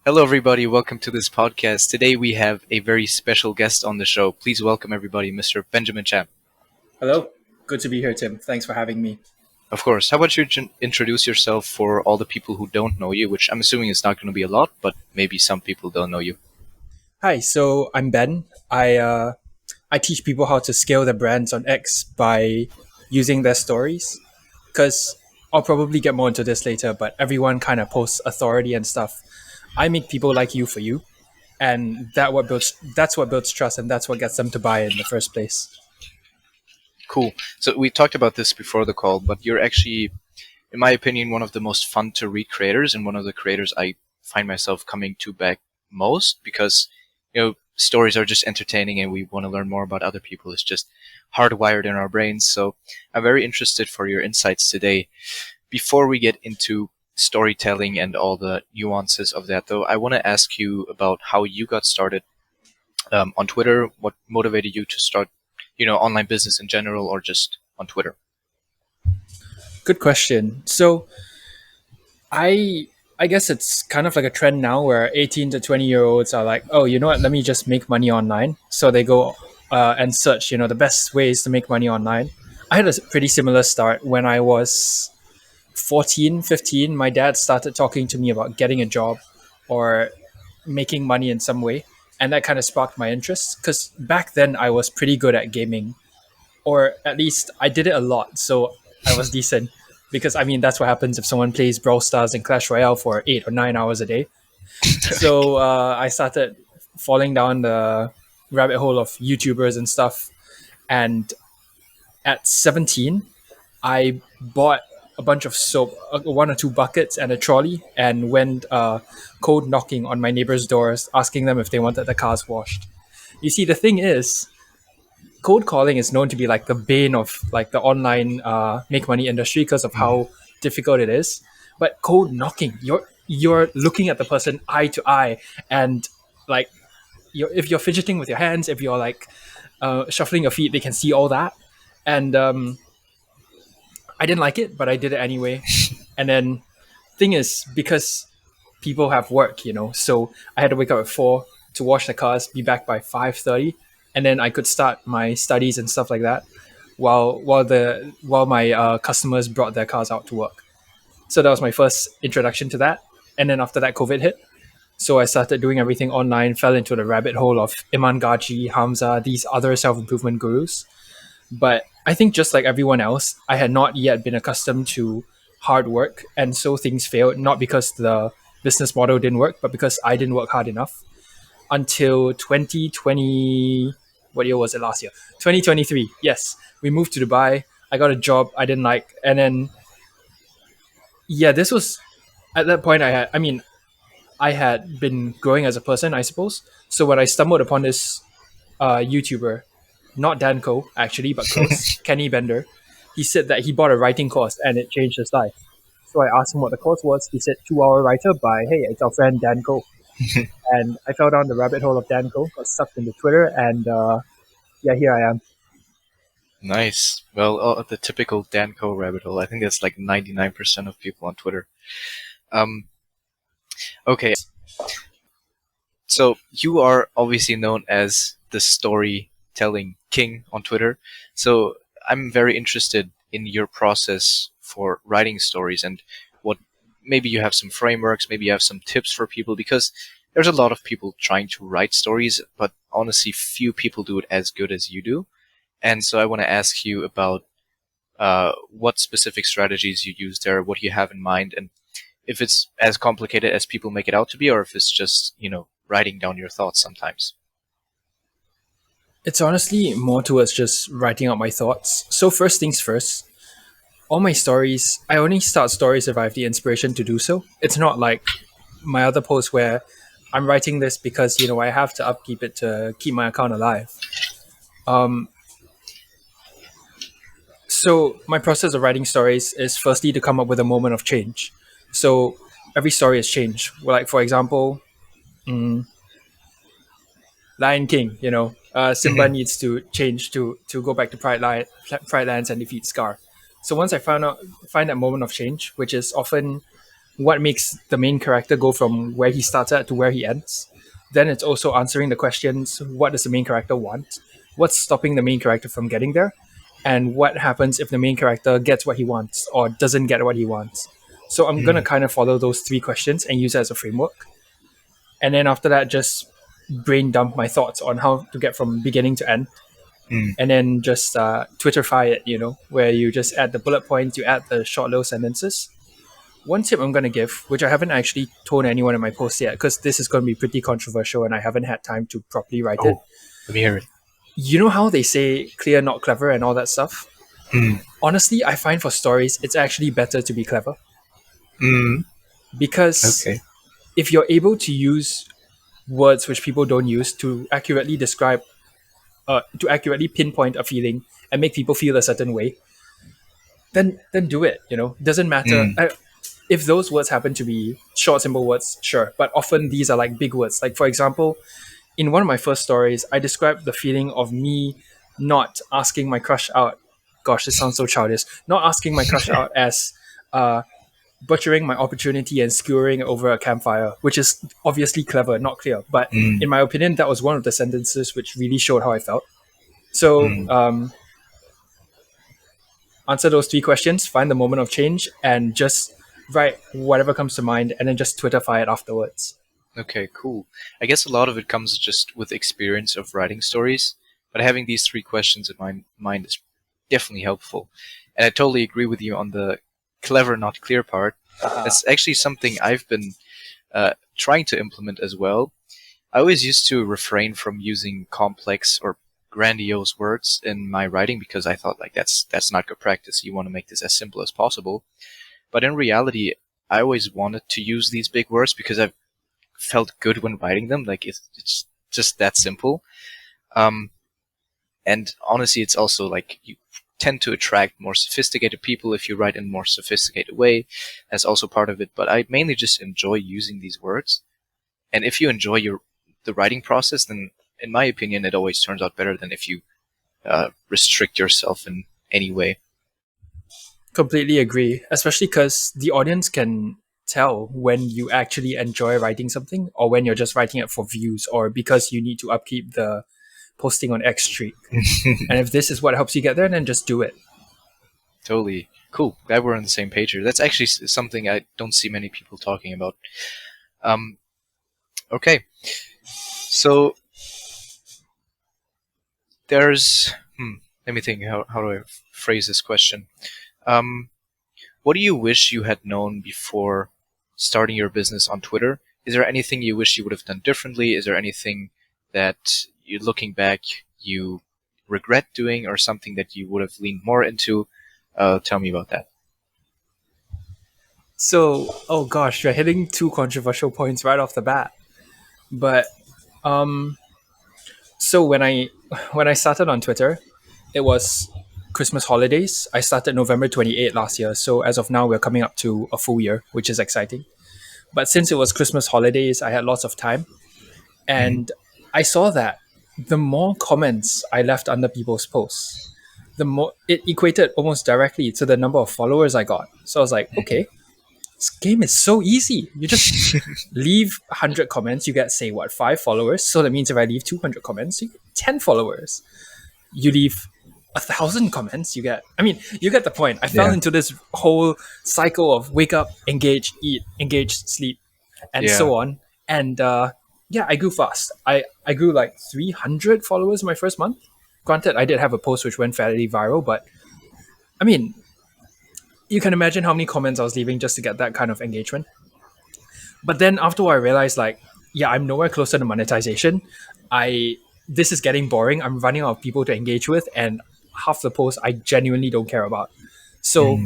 Hello, everybody. Welcome to this podcast. Today we have a very special guest on the show. Please welcome everybody, Mr. Benjamin Champ. Hello. Good to be here, Tim. Thanks for having me. Of course. How about you introduce yourself for all the people who don't know you, which I'm assuming is not going to be a lot, but maybe some people don't know you. Hi. So I'm Ben. I teach people how to scale their brands on X by using their stories. Because I'll probably get more into this later, but everyone kind of posts authority and stuff. I make people like you for you, and that's what builds trust, and that's what gets them to buy in the first place. Cool. So we talked about this before the call, but you're actually, in my opinion, one of the most fun to read creators and one of the creators I find myself coming to back most because, stories are just entertaining and we want to learn more about other people. It's just hardwired in our brains. So I'm very interested for your insights today. Before we get into storytelling and all the nuances of that, though, I want to ask you about how you got started on Twitter. What motivated you to start, online business in general, or just on Twitter? Good question. So I I guess it's kind of like a trend now where 18 to 20-year-olds are like, oh, you know what? Let me just make money online. So they go and search, the best ways to make money online. I had a pretty similar start when I was 14, 15. My dad started talking to me about getting a job or making money in some way. And that kind of sparked my interest because back then I was pretty good at gaming, or at least I did it a lot, so I was decent. Because I mean, that's what happens if someone plays Brawl Stars and Clash Royale for 8 or 9 hours a day. So I started falling down the rabbit hole of YouTubers and stuff. And at 17, I bought a bunch of soap, one or two buckets and a trolley, and went cold knocking on my neighbors' doors, asking them if they wanted the cars washed. You see, the thing is, cold calling is known to be like the bane of like the online make money industry because of Mhm. how difficult it is. But cold knocking, you're looking at the person eye to eye, and like if you're fidgeting with your hands, if you're like shuffling your feet, they can see all that. And I didn't like it, but I did it anyway. And then thing is, because people have work, so I had to wake up at 4 to wash the cars, be back by 5:30, and then I could start my studies and stuff like that while my customers brought their cars out to work. So that was my first introduction to that. And then after that, COVID hit. So I started doing everything online, fell into the rabbit hole of Iman Gaji, Hamza, these other self improvement gurus. But I think just like everyone else, I had not yet been accustomed to hard work. And so things failed, not because the business model didn't work, but because I didn't work hard enough until 2020. What year was it last year? 2023. Yes. We moved to Dubai. I got a job I didn't like. And then, yeah, this was at that point I had been growing as a person, I suppose. So when I stumbled upon this YouTuber, not Danco actually, but close, Kenny Bender, he said that he bought a writing course and it changed his life. So I asked him what the course was. He said 2 Hour Writer by, hey, it's our friend Danco. And I fell down the rabbit hole of Danco, got sucked into Twitter, and yeah, here I am. Nice. Well, the typical Danco rabbit hole. I think that's like 99% of people on Twitter. Um, okay, so you are obviously known as the storytelling king on Twitter. So I'm very interested in your process for writing stories and what maybe you have some frameworks, maybe you have some tips for people because there's a lot of people trying to write stories, but honestly, few people do it as good as you do. And so I want to ask you about what specific strategies you use there, what you have in mind, and if it's as complicated as people make it out to be, or if it's just, writing down your thoughts sometimes. It's honestly more towards just writing out my thoughts. So first things first, all my stories, I only start stories if I have the inspiration to do so. It's not like my other posts where I'm writing this because I have to upkeep it to keep my account alive. Um, so my process of writing stories is firstly to come up with a moment of change. So every story is change. Well, like for example, mm, Lion King. Simba Mhm. needs to change to go back to Pride Lands and defeat Scar. So once I find that moment of change, which is often what makes the main character go from where he starts at to where he ends. Then it's also answering the questions: what does the main character want? What's stopping the main character from getting there? And what happens if the main character gets what he wants or doesn't get what he wants? So I'm gonna kind of follow those three questions and use it as a framework. And then after that, just brain dump my thoughts on how to get from beginning to end. And then just Twitterify it, where you just add the bullet points, you add the short little sentences. One tip I'm going to give, which I haven't actually told anyone in my post yet, because this is going to be pretty controversial and I haven't had time to properly write it. Let me hear it. You know how they say clear, not clever, and all that stuff? Honestly, I find for stories, it's actually better to be clever. Because if you're able to use words which people don't use to accurately describe, to accurately pinpoint a feeling and make people feel a certain way, then do it. Doesn't matter. If those words happen to be short, simple words, sure. But often these are like big words. Like, for example, in one of my first stories, I described the feeling of me not asking my crush out. Gosh, this sounds so childish. Not asking my crush out as butchering my opportunity and skewering over a campfire, which is obviously clever, not clear. But in my opinion, that was one of the sentences which really showed how I felt. So answer those three questions, find the moment of change, and just write whatever comes to mind, and then just Twitterify it afterwards. Okay, cool. I guess a lot of it comes just with experience of writing stories, but having these three questions in my mind is definitely helpful. And I totally agree with you on the clever, not clear part. That's actually something I've been trying to implement as well. I always used to refrain from using complex or grandiose words in my writing because I thought like that's not good practice. You want to make this as simple as possible. But in reality, I always wanted to use these big words because I've felt good when writing them. Like it's just that simple. And honestly, it's also like you tend to attract more sophisticated people if you write in a more sophisticated way. That's also part of it. But I mainly just enjoy using these words. And if you enjoy the writing process, then in my opinion, it always turns out better than if you restrict yourself in any way. Completely agree, especially because the audience can tell when you actually enjoy writing something or when you're just writing it for views or because you need to upkeep the posting on X streak. And if this is what helps you get there, then just do it. Totally. Cool. Glad we're on the same page here. That's actually something I don't see many people talking about. Okay. So there's... let me think. How do I phrase this question? What do you wish you had known before starting your business on Twitter? Is there anything you wish you would have done differently? Is there anything that you, looking back, you regret doing or something that you would have leaned more into? Tell me about that. So, oh gosh, you're hitting two controversial points right off the bat. But so when I started on Twitter, it was Christmas holidays. I started November 28 last year. So as of now, we're coming up to a full year, which is exciting. But since it was Christmas holidays, I had lots of time. And I saw that the more comments I left under people's posts, the more it equated almost directly to the number of followers I got. So I was like, okay, this game is so easy. You just leave 100 comments, you get, say, 5 followers. So that means if I leave 200 comments, you get 10 followers. You leave 1,000 comments, you get the point. I fell into this whole cycle of wake up, engage, eat, engage, sleep, and so on. And I grew fast. I grew like 300 followers my first month. Granted, I did have a post which went fairly viral, but I mean, you can imagine how many comments I was leaving just to get that kind of engagement. But then after I realized, like, I'm nowhere closer to monetization. This is getting boring. I'm running out of people to engage with, and half the posts I genuinely don't care about. So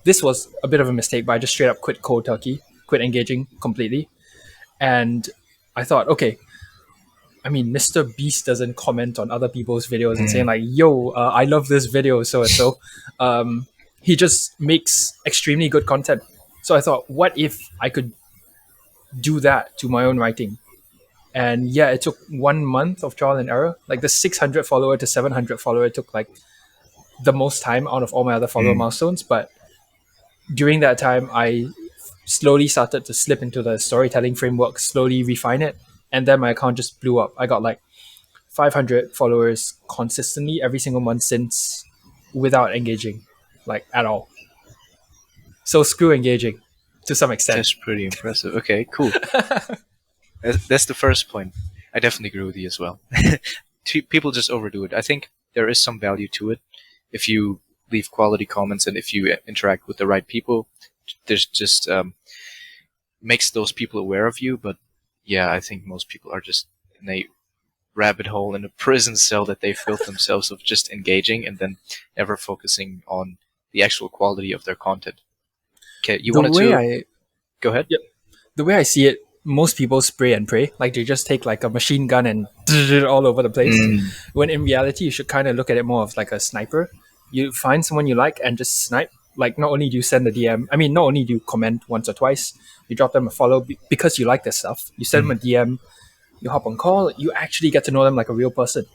this was a bit of a mistake, but I just straight up quit cold turkey, quit engaging completely. And I thought, okay, I mean, Mr. Beast doesn't comment on other people's videos and saying like, yo, I love this video, so and so. He just makes extremely good content. So I thought, what if I could do that to my own writing? And it took 1 month of trial and error. Like the 600 follower to 700 follower took like the most time out of all my other follower milestones. But during that time, I slowly started to slip into the storytelling framework, slowly refine it, and then my account just blew up. I got like 500 followers consistently every single month since, without engaging, like at all. So screw engaging to some extent. That's pretty impressive. Okay, cool. That's the first point. I definitely agree with you as well. People just overdo it. I think there is some value to it if you leave quality comments and if you interact with the right people. There's just makes those people aware of you. But yeah, I think most people are just in a rabbit hole, in a prison cell that they built themselves of just engaging and then never focusing on the actual quality of their content. Okay, you The wanted way to I go ahead? Yep. The way I see it, most people spray and pray. Like they just take like a machine gun and all over the place. Mm, When in reality, you should kind of look at it more of like a sniper. You find someone you like and just snipe. Like not only do you send a DM, I mean, not only do you comment once or twice, you drop them a follow because you like their stuff. You send them a DM, you hop on call, you actually get to know them like a real person.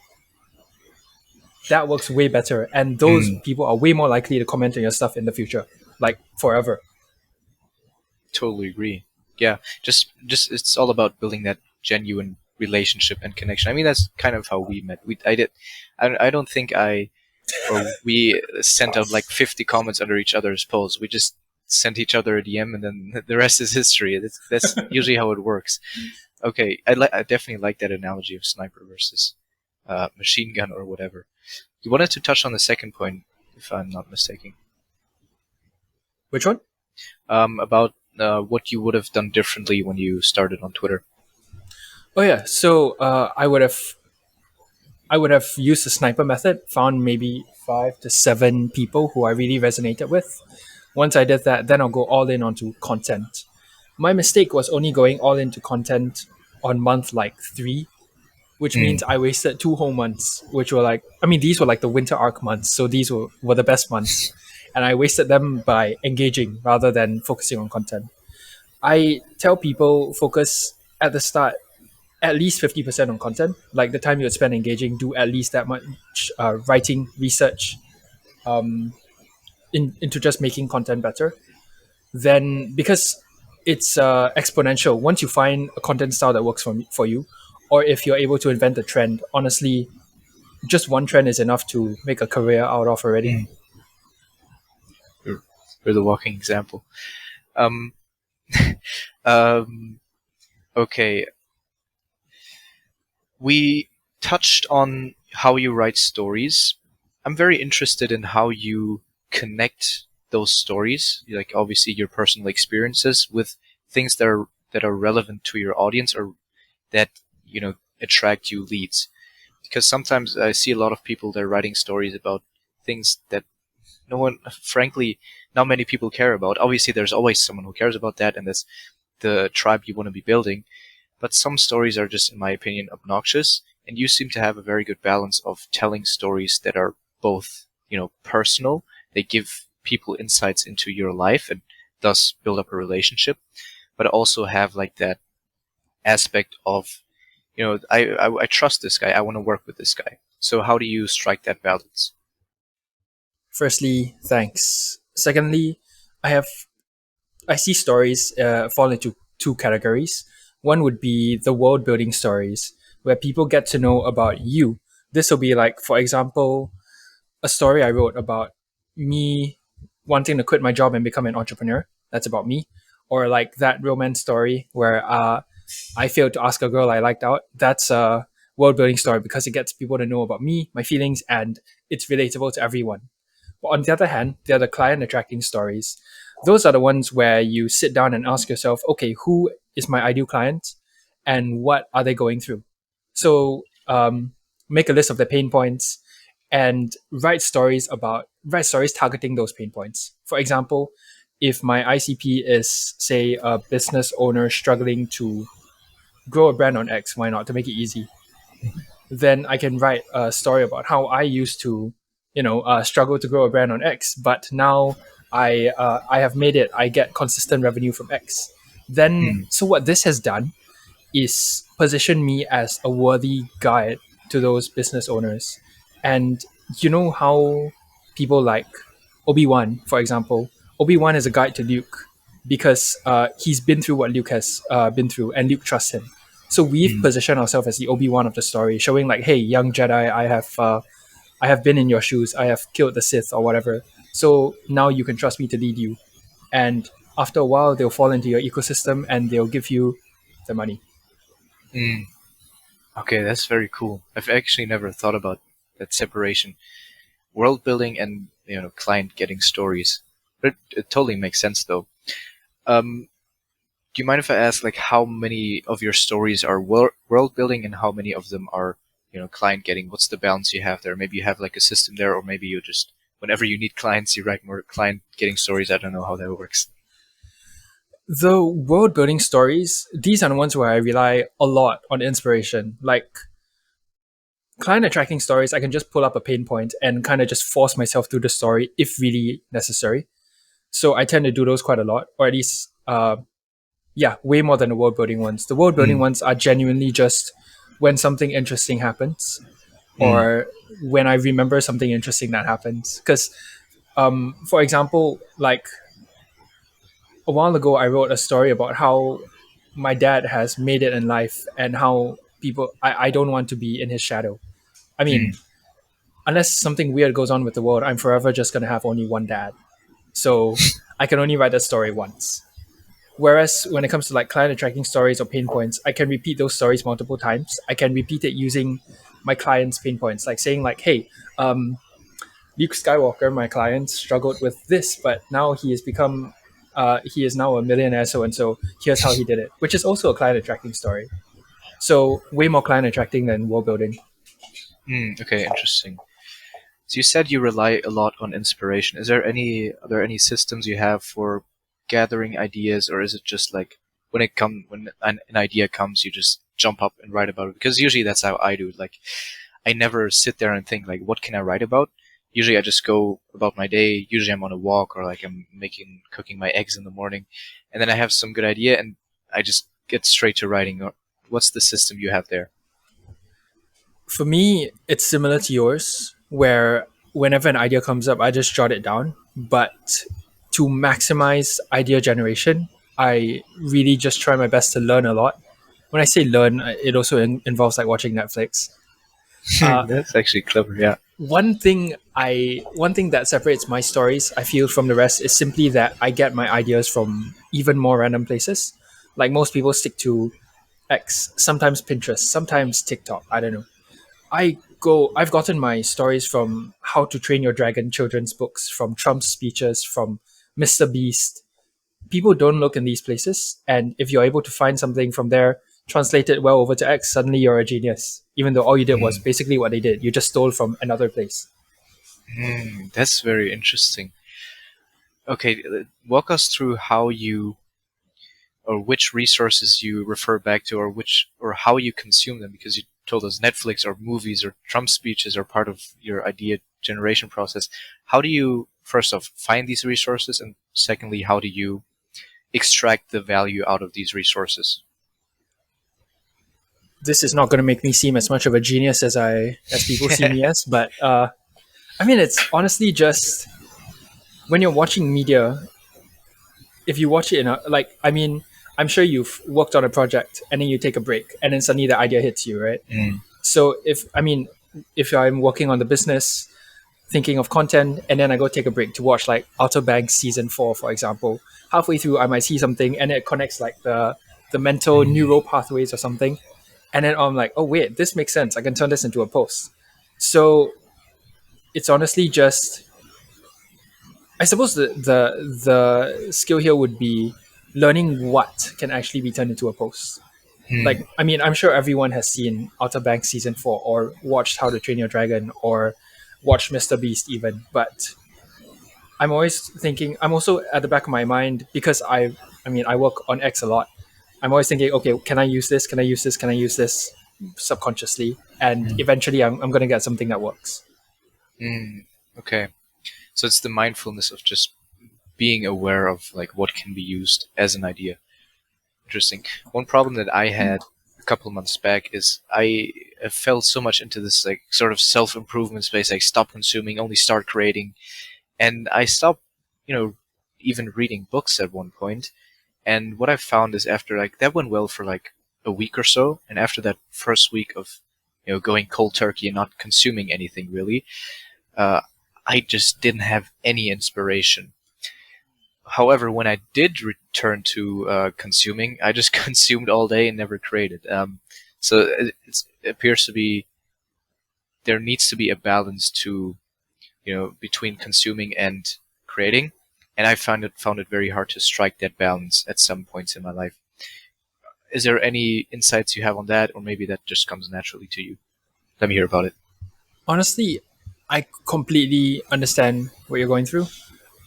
That works way better, and those mm. people are way more likely to comment on your stuff in the future, like forever. Totally agree. Yeah, just it's all about building that genuine relationship and connection. I mean, that's kind of how we met. I don't think we sent out like 50 comments under each other's posts. We just sent each other a DM, and then the rest is history. That's usually how it works. Okay, I definitely like that analogy of sniper versus machine gun or whatever. You wanted to touch on the second point, if I'm not mistaken, Which one? about what you would have done differently when you started on Twitter. Oh yeah, so I would have used the sniper method, found maybe 5 to 7 people who I really resonated with. Once I did that, then I'll go all in onto content. My mistake was only going all into content on month like 3, which Mm. means I wasted 2 whole months, which were like, I mean, these were like the winter arc months, so these were the best months. And I wasted them by engaging rather than focusing on content. I tell people focus at the start at least 50% on content. Like the time you would spend engaging, do at least that much writing, research into just making content better. Then, because it's exponential, once you find a content style that works for you, or if you're able to invent a trend, honestly, just one trend is enough to make a career out of already. Mm. You're the walking example. Um, um, okay, we touched on how you write stories. I'm very interested in how you connect those stories, like obviously your personal experiences, with things that are relevant to your audience or that attract you leads. Because sometimes I see a lot of people that are writing stories about things that no one, frankly, not many people care about. Obviously, there's always someone who cares about that, and that's the tribe you want to be building. But some stories are just, in my opinion, obnoxious, and you seem to have a very good balance of telling stories that are both, personal. They give people insights into your life and thus build up a relationship, but also have like that aspect of, I trust this guy. I want to work with this guy. So how do you strike that balance? Firstly, thanks. Secondly, I have I see stories fall into 2 categories. One would be the world building stories, where people get to know about you. This will be like, for example, a story I wrote about me wanting to quit my job and become an entrepreneur. That's about me. Or like that romance story where I failed to ask a girl I liked out. That's a world building story because it gets people to know about me, my feelings, and it's relatable to everyone. But on the other hand, there are the client attracting stories. Those are the ones where you sit down and ask yourself, okay, who is my ideal client and what are they going through? So make a list of the pain points and write stories targeting those pain points. For example, if my ICP is, say, a business owner struggling to grow a brand on X, why not, to make it easy? Then I can write a story about how I used to, struggle to grow a brand on X, but now I have made it. I get consistent revenue from X. Then, Hmm. so what this has done is position me as a worthy guide to those business owners. And you know how people like Obi-Wan, for example, Obi-Wan is a guide to Luke because he's been through what Luke has been through, and Luke trusts him. So we've Mm, positioned ourselves as the Obi-Wan of the story, showing like, hey, young Jedi, I have been in your shoes. I have killed the Sith or whatever. So now you can trust me to lead you. And after a while, they'll fall into your ecosystem and they'll give you the money. mm. Okay, that's very cool. I've actually never thought about that separation, world building and client getting stories. But it totally makes sense though. Um, do you mind if I ask like how many of your stories are world building and how many of them are client getting? What's the balance you have there? Maybe you have like a system there, or maybe you just whenever you need clients, you write more client getting stories. I don't know how that works. The world building stories, these are the ones where I rely a lot on inspiration. Like client attracting stories, I can just pull up a pain point and kind of just force myself through the story if really necessary. So I tend to do those quite a lot, or at least, yeah, way more than the world building ones. The world building Mm, ones are genuinely just when something interesting happens, mm, or when I remember something interesting that happens. Because, for example, like a while ago, I wrote a story about how my dad has made it in life and how I don't want to be in his shadow. I mean, mm, unless something weird goes on with the world, I'm forever just going to have only one dad. So I can only write that story once. Whereas when it comes to like client attracting stories or pain points, I can repeat those stories multiple times. I can repeat it using my client's pain points, like saying like, "Hey, um, Luke Skywalker, my client, struggled with this, but now he is now a millionaire, so and so. Here's how he did it," which is also a client attracting story. So way more client attracting than world building. okay, interesting. So you said you rely a lot on inspiration. Are there any systems you have for gathering ideas, or is it just like when an idea comes, you just jump up and write about it? Because usually that's how I do it. Like I never sit there and think like, what can I write about? Usually I just go about my day. Usually I'm on a walk or like I'm cooking my eggs in the morning, and then I have some good idea and I just get straight to writing. Or what's the system you have there? For me, it's similar to yours, where whenever an idea comes up, I just jot it down. But to maximize idea generation, I really just try my best to learn a lot. When I say learn, it also involves like watching Netflix. Uh, That's actually clever. Yeah. one thing that separates my stories, I feel, from the rest is simply that I get my ideas from even more random places. Like most people stick to X, sometimes Pinterest, sometimes TikTok. I don't know. I've gotten my stories from How to Train Your Dragon children's books, from Trump's speeches, from Mr. Beast. People don't look in these places, and if you're able to find something from there, translate it well over to X, suddenly you're a genius. Even though all you did was Mm, basically what they did. You just stole from another place. that's very interesting. Okay, walk us through how you or which resources you refer back to, or which or how you consume them. Because you told us Netflix or movies or Trump speeches are part of your idea generation process. How do you first off find these resources, and secondly, how do you extract the value out of these resources? This is not going to make me seem as much of a genius as people see me as, but I mean, it's honestly just when you're watching media, if you watch it in a like, I mean, I'm sure you've worked on a project and then you take a break and then suddenly the idea hits you, right? Mm, So if I'm working on the business, thinking of content, and then I go take a break to watch like Outer Banks season 4, for example. Halfway through, I might see something and it connects like the mental neural pathways or something, and then I'm like, oh wait, this makes sense. I can turn this into a post. So it's honestly just, I suppose the skill here would be learning what can actually be turned into a post. mm, Like, I mean, I'm sure everyone has seen Outer Banks season 4 or watched How to Train Your Dragon or watched Mr. Beast even, but I'm always thinking, I'm also at the back of my mind because I mean, I work on X a lot. I'm always thinking, okay, can I use this? Can I use this? Can I use this subconsciously? And mm, eventually I'm going to get something that works. mm. Okay, so it's the mindfulness of just being aware of like what can be used as an idea. Interesting. One problem that I had a couple of months back is I fell so much into this like sort of self improvement space. Like stop consuming, only start creating, and I stopped, you know, even reading books at one point. And what I found is after like that went well for like a week or so, and after that first week of going cold turkey and not consuming anything really, uh, I just didn't have any inspiration. However, when I did return to consuming, I just consumed all day and never created. So it appears to be there needs to be a balance to between consuming and creating, and I found it very hard to strike that balance at some points in my life. Is there any insights you have on that, or maybe that just comes naturally to you? Let me hear about it. Honestly, I completely understand what you're going through.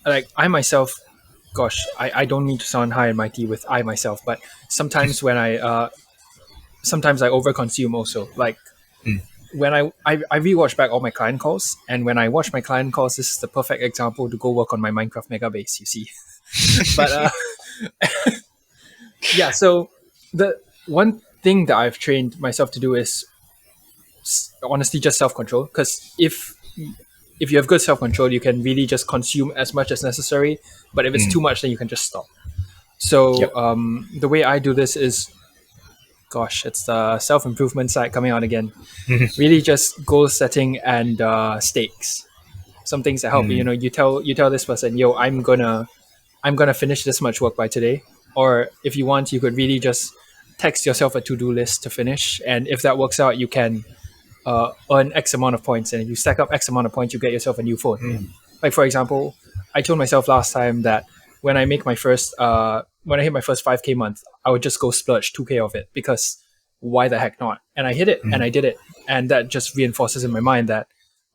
Like I myself, gosh, I don't mean to sound high and mighty with I myself, but sometimes when sometimes I overconsume also. Like Mm. when I rewatch back all my client calls, and when I watch my client calls, this is the perfect example to go work on my Minecraft mega base, you see. But yeah, so the one thing that I've trained myself to do is honestly just self-control, because if you have good self-control, you can really just consume as much as necessary, but if it's Mm. too much, then you can just stop. So Yep. the way I do this is, gosh, it's the self-improvement side coming out again. Really just goal setting and stakes, some things that help you. Mm. You tell this person, yo, I'm gonna finish this much work by today. Or if you want, you could really just text yourself a to-do list to finish, and if that works out, you can earn X amount of points, and if you stack up X amount of points, you get yourself a new phone. Mm. Like for example, I told myself last time that when I hit my first 5K month, I would just go splurge 2K of it, because why the heck not? And I hit it, and Mm. I did it, and that just reinforces in my mind that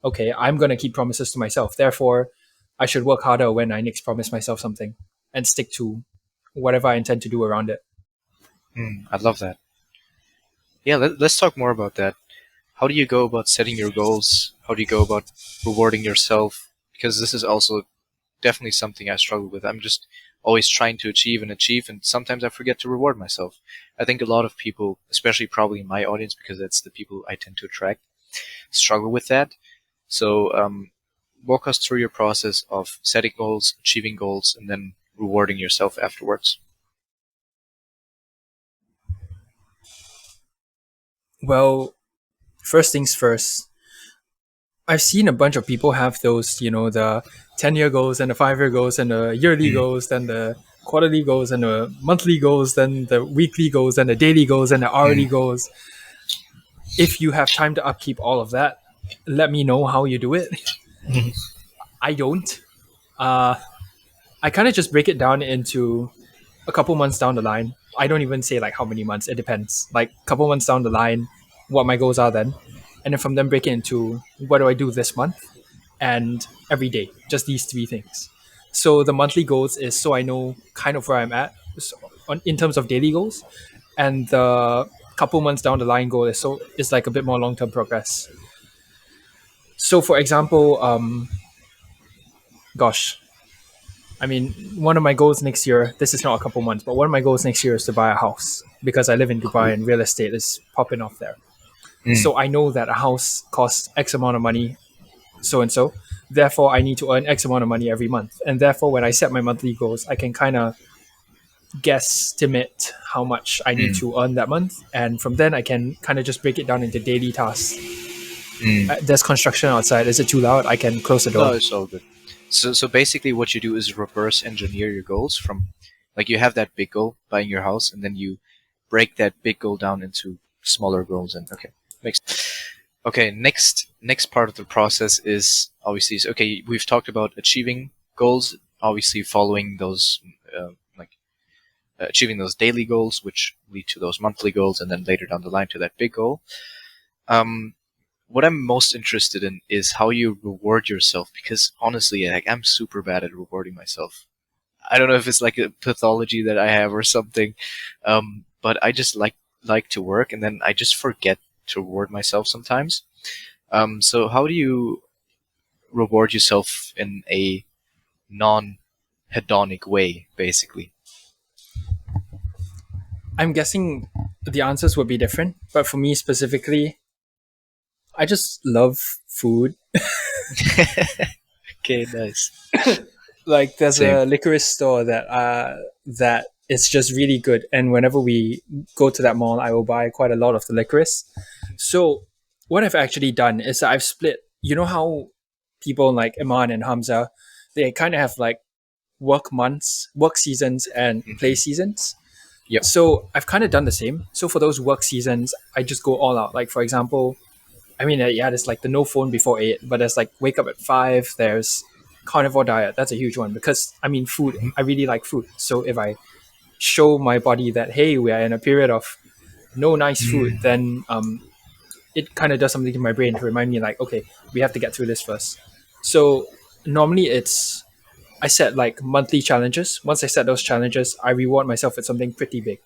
okay, I'm gonna keep promises to myself. Therefore, I should work harder when I next promise myself something, and stick to whatever I intend to do around it. Mm. I love that. Yeah, let's talk more about that. How do you go about setting your goals? How do you go about rewarding yourself? Because this is also definitely something I struggle with. I'm just always trying to achieve and achieve, and sometimes I forget to reward myself. I think a lot of people, especially probably in my audience, because that's the people I tend to attract, struggle with that. So, walk us through your process of setting goals, achieving goals, and then rewarding yourself afterwards. Well, first things first, I've seen a bunch of people have those, the 10-year goals and the 5-year goals and the yearly Mm. goals, then the quarterly goals and the monthly goals, then the weekly goals and the daily goals and the hourly Mm. goals. If you have time to upkeep all of that, let me know how you do it. I don't. Uh, I kind of just break it down into a couple months down the line. I don't even say like how many months, it depends. Like a couple months down the line, what my goals are then. And then from them break it into what do I do this month and every day. Just these three things. So the monthly goals is so I know kind of where I'm at in terms of daily goals. And the couple months down the line goal is like a bit more long term progress. So for example, gosh, I mean, one of my goals next year, this is not a couple months, but one of my goals next year is to buy a house, because I live in Dubai Cool. and real estate is popping off there. Mm. So I know that a house costs X amount of money, so and so. Therefore, I need to earn X amount of money every month. And therefore, when I set my monthly goals, I can kind of guesstimate how much I need Mm. to earn that month. And from then, I can kind of just break it down into daily tasks. Mm. There's construction outside. Is it too loud? I can close the No, door. it's all good. So basically, what you do is reverse engineer your goals from, like, you have that big goal, buying your house, and then you break that big goal down into smaller goals. And okay, makes. Okay, next part of the process is obviously okay. We've talked about achieving goals, obviously following those, like achieving those daily goals, which lead to those monthly goals, and then later down the line to that big goal. Um, what I'm most interested in is how you reward yourself, because honestly, like, I'm super bad at rewarding myself. I don't know if it's like a pathology that I have or something, but I just like to work, and then I just forget to reward myself sometimes. So how do you reward yourself in a non-hedonic way, basically? I'm guessing the answers would be different, but for me specifically, I just love food. Okay, nice. Like there's Same. a licorice store that is just really good, and whenever we go to that mall, I will buy quite a lot of the licorice. So what I've actually done is that I've split. You know how people like Iman and Hamza, they kind of have like work months, work seasons, and play seasons. Yep. So I've kind of done the same. So for those work seasons, I just go all out. Like for example, I mean, yeah, there's like the no phone before 8, but there's like wake up at 5. There's carnivore diet. That's a huge one because I mean, food. I really like food. So if I show my body that hey, we are in a period of no nice food, then it kind of does something to my brain to remind me like, okay, we have to get through this first. So normally it's I set like monthly challenges. Once I set those challenges, I reward myself with something pretty big.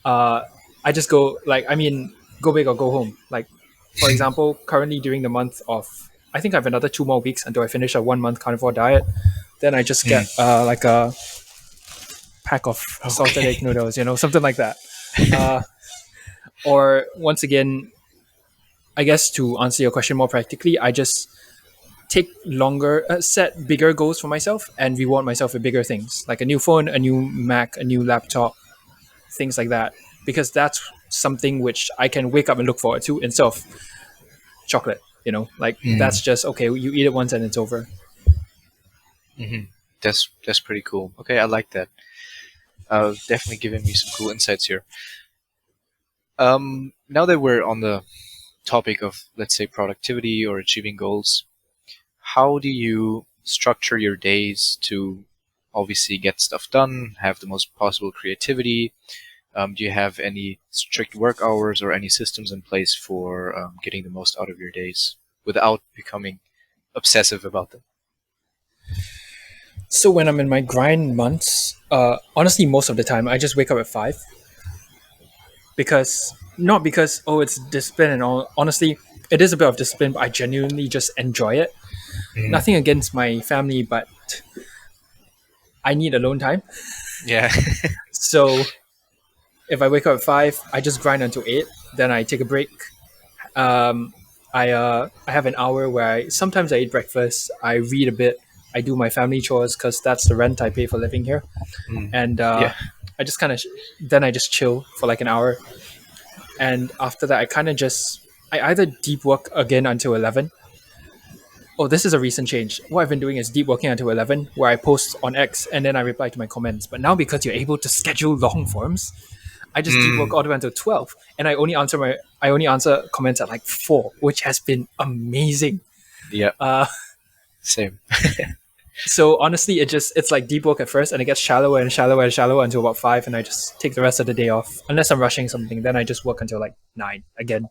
I just go like I mean go big or go home. Like for example, currently during the month of I think I have another 2 more weeks until I finish a 1 month carnivore diet. Then I just get like a pack of salted egg noodles, something like that. Or once again, I guess to answer your question more practically, I just take longer, set bigger goals for myself and reward myself with bigger things like a new phone, a new Mac, a new laptop, things like that. Because that's something which I can wake up and look forward to instead of chocolate. Like that's just okay. You eat it once and it's over. That's pretty cool. Okay, I like that. Definitely giving me some cool insights here. Now that we're on the topic of, let's say, productivity or achieving goals, how do you structure your days to obviously get stuff done, have the most possible creativity? Do you have any strict work hours or any systems in place for getting the most out of your days without becoming obsessive about them? So when I'm in my grind months, honestly, most of the time I just wake up at 5 because not because it's discipline and all. Honestly, it is a bit of discipline, but I genuinely just enjoy it. Nothing against my family, but I need alone time. Yeah. So if I wake up at 5, I just grind until 8. Then I take a break. I have an hour where sometimes I eat breakfast. I read a bit. I do my family chores because that's the rent I pay for living here. And Yeah. I just kind of then I just chill for like an hour. And after that, I either deep work again until 11. Oh, this is a recent change. What I've been doing is deep working until 11, where I post on X and then I reply to my comments. But now because you're able to schedule long forms, I just deep work all the way until 12, and I only answer comments at like 4, which has been amazing. Yeah. Same. So honestly, it's like deep work at first, and it gets shallower and shallower and shallower until about 5, and I just take the rest of the day off unless I'm rushing something. Then I just work until like 9 again.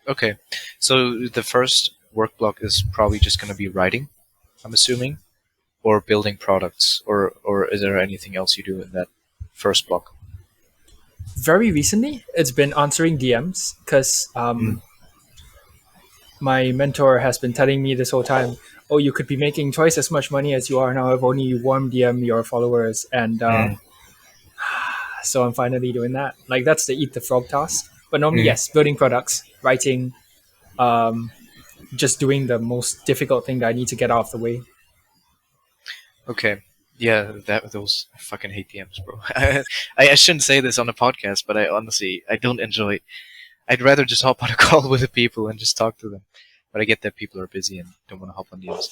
Okay. So the first work block is probably just going to be writing, I'm assuming, or building products, or is there anything else you do in that first block? Very recently, it's been answering DMs because my mentor has been telling me this whole time, oh, you could be making twice as much money as you are now if only you warm DM your followers. And so I'm finally doing that. Like that's the eat the frog task. But normally, yes, building products, writing, just doing the most difficult thing that I need to get out of the way. Okay. Yeah, those I fucking hate DMs, bro. I shouldn't say this on a podcast, but I don't enjoy. I'd rather just hop on a call with the people and just talk to them. But I get that people are busy and don't want to hop on DMs.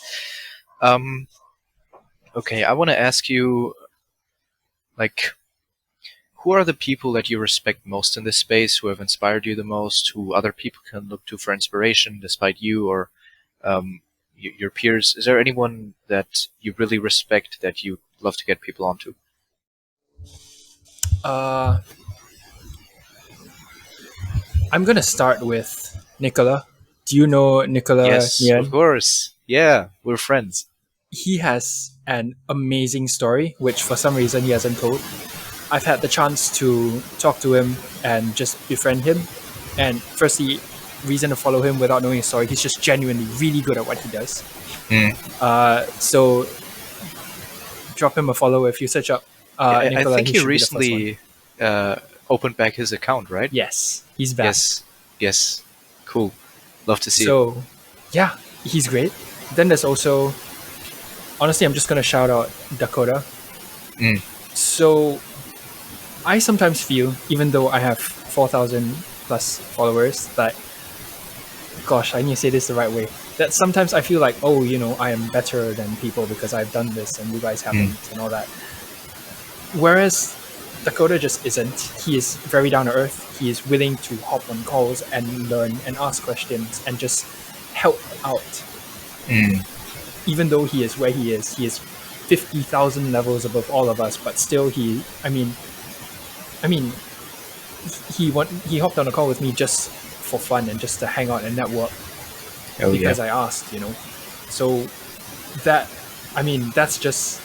Okay, I want to ask you, like, who are the people that you respect most in this space, who have inspired you the most, who other people can look to for inspiration, despite you or your peers? Is there anyone that you really respect that you love to get people onto? I'm gonna start with Nicola. Do you know Nicola Yes, Nguyen? of course. Yeah, we're friends. He has an amazing story, which for some reason he hasn't told. I've had the chance to talk to him and just befriend him. And firstly, reason to follow him without knowing his story, he's just genuinely really good at what he does. So drop him a follow if you search up Nicola. I think he should be the first one. recently opened back his account, right? Yes, he's back. Yes. Cool. Love to see it. So, yeah, he's great. Then there's also honestly, I'm just gonna shout out Dakota. Mm. So I sometimes feel, even though I have 4,000 plus followers, that gosh, I need to say this the right way. That sometimes I feel like, oh, I am better than people because I've done this and you guys haven't, Mm. and all that. Whereas Dakota just isn't. He is very down to earth. He is willing to hop on calls and learn and ask questions and just help out. Mm. Even though he is where he is 50,000 levels above all of us, but still I mean, he hopped on a call with me just for fun and just to hang out and network Oh yeah. because I asked. So that, that's just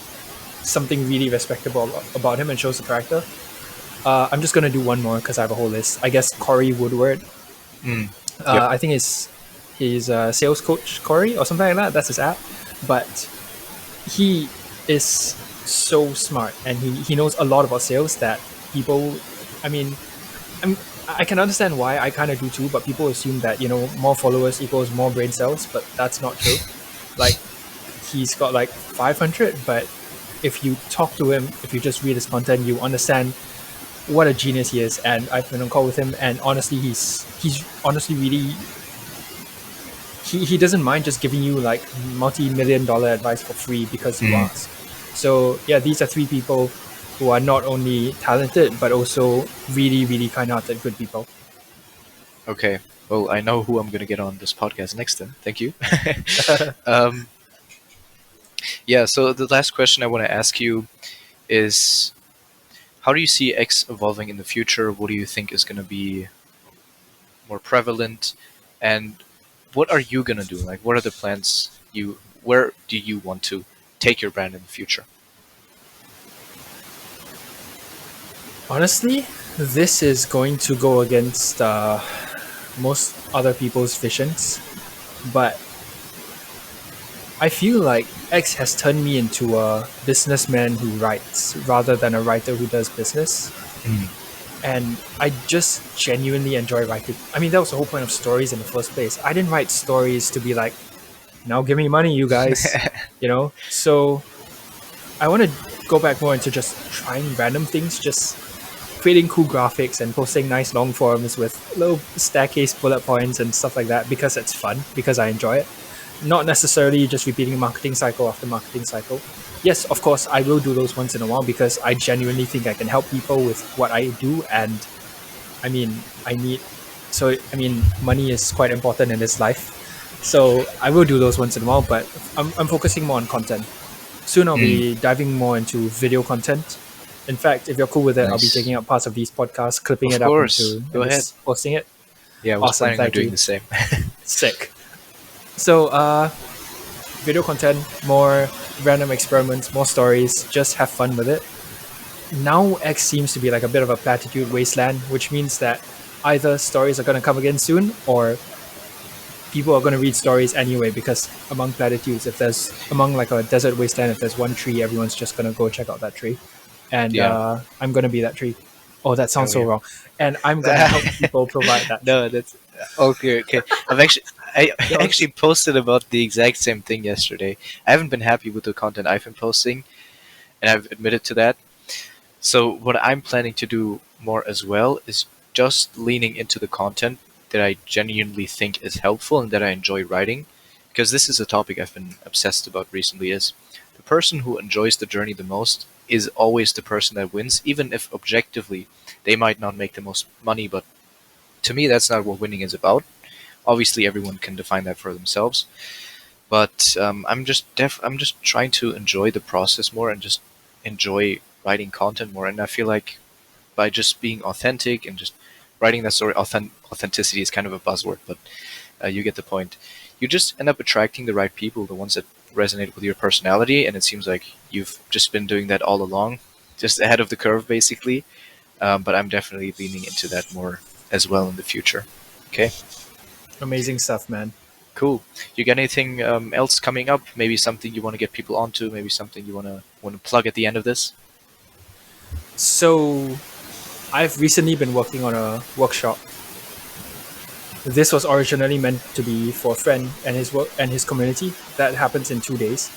something really respectable about him and shows the character. I'm just gonna do one more because I have a whole list. I guess Corey Woodward. Mm. Yep. I think he's sales coach Corey or something like that. That's his app. But he is so smart and he knows a lot about sales that people, I mean, I can understand why I kind of do too, but people assume that more followers equals more brain cells, but that's not true. Like he's got like 500, but if you talk to him, if you just read his content, you understand what a genius he is. And I've been on call with him, and honestly, he's honestly really he doesn't mind just giving you like multi-million-dollar advice for free because you ask. So yeah, these are three people who are not only talented but also really, really kind-hearted, good people. Okay. Well, I know who I'm gonna get on this podcast next. Then, thank you. um, yeah. So the last question I want to ask you is, how do you see X evolving in the future? What do you think is gonna be more prevalent, and what are you gonna do? Like, what are the plans? Where do you want to take your brand in the future? Honestly, this is going to go against most other people's visions, but I feel like X has turned me into a businessman who writes rather than a writer who does business. Mm. And I just genuinely enjoy writing. I mean, that was the whole point of stories in the first place. I didn't write stories to be like, now give me money, you guys. So I want to go back more into just trying random things, just creating cool graphics and posting nice long forms with little staircase bullet points and stuff like that because it's fun, because I enjoy it. Not necessarily just repeating marketing cycle after marketing cycle. Yes, of course, I will do those once in a while because I genuinely think I can help people with what I do. And I mean, money is quite important in this life. So I will do those once in a while, but I'm focusing more on content. Soon I'll be diving more into video content. In fact, if you're cool with it, I'll be Nice. taking up parts of these podcasts, clipping Of it up course. into Go and ahead. just posting it. Yeah, I was Awesome, planning on thank doing you. the same. Sick. So, video content, more random experiments, more stories, just have fun with it. Now X seems to be like a bit of a platitude wasteland, which means that either stories are going to come again soon or people are going to read stories anyway, because among platitudes, among like a desert wasteland, if there's one tree, everyone's just going to go check out that tree. And Yeah. I'm going to be that tree. Oh, that sounds Oh, so yeah. wrong. And I'm going to help people provide that. No, that's okay. Okay, I No, actually posted about the exact same thing yesterday. I haven't been happy with the content I've been posting, and I've admitted to that. So what I'm planning to do more as well is just leaning into the content that I genuinely think is helpful and that I enjoy writing, because this is a topic I've been obsessed about recently. Is the person who enjoys the journey the most is always the person that wins, even if objectively they might not make the most money. But to me, that's not what winning is about. Obviously, everyone can define that for themselves. But I'm just trying to enjoy the process more and just enjoy writing content more. And I feel like by just being authentic and just writing that story, authenticity is kind of a buzzword, but you get the point. You just end up attracting the right people, the ones that resonate with your personality, and it seems like you've just been doing that all along, just ahead of the curve, basically. But I'm definitely leaning into that more as well in the future. Okay, amazing stuff, man. cool. You got anything else coming up? Maybe something you want to get people onto? Maybe something you want to plug at the end of this? So, I've recently been working on a workshop. This was originally meant to be for a friend and his work and his community. That happens in 2 days.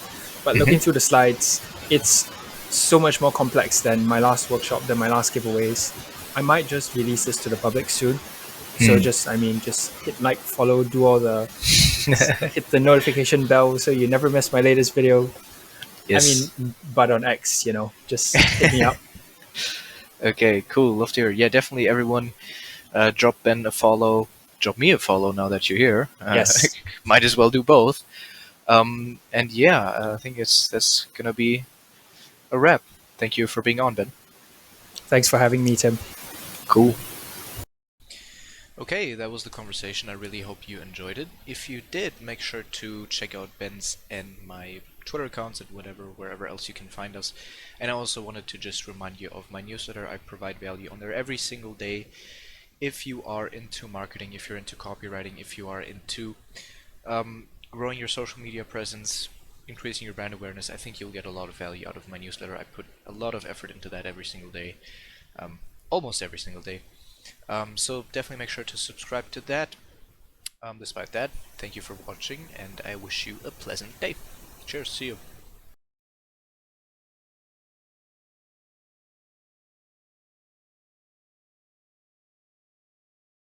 But looking through the slides, it's so much more complex than my last workshop, than my last giveaways. I might just release this to the public soon. So just hit like, follow, do all the hit the notification bell so you never miss my latest video. Yes. I mean, but on X, just hit me up. Okay, cool. Love to hear. Yeah, definitely everyone drop Ben a follow, drop me a follow now that you're here. Yes. Might as well do both. And yeah, I think that's gonna be a wrap. Thank you for being on, Ben. Thanks for having me, Tim. Cool. Okay, that was the conversation. I really hope you enjoyed it. If you did, make sure to check out Ben's and my Twitter accounts and wherever else you can find us. And I also wanted to just remind you of my newsletter. I provide value on there every single day. If you are into marketing, if you're into copywriting, if you are into growing your social media presence, increasing your brand awareness, I think you'll get a lot of value out of my newsletter. I put a lot of effort into that every single day, almost every single day. So definitely make sure to subscribe to that. Despite that, thank you for watching, and I wish you a pleasant day. Cheers, see you.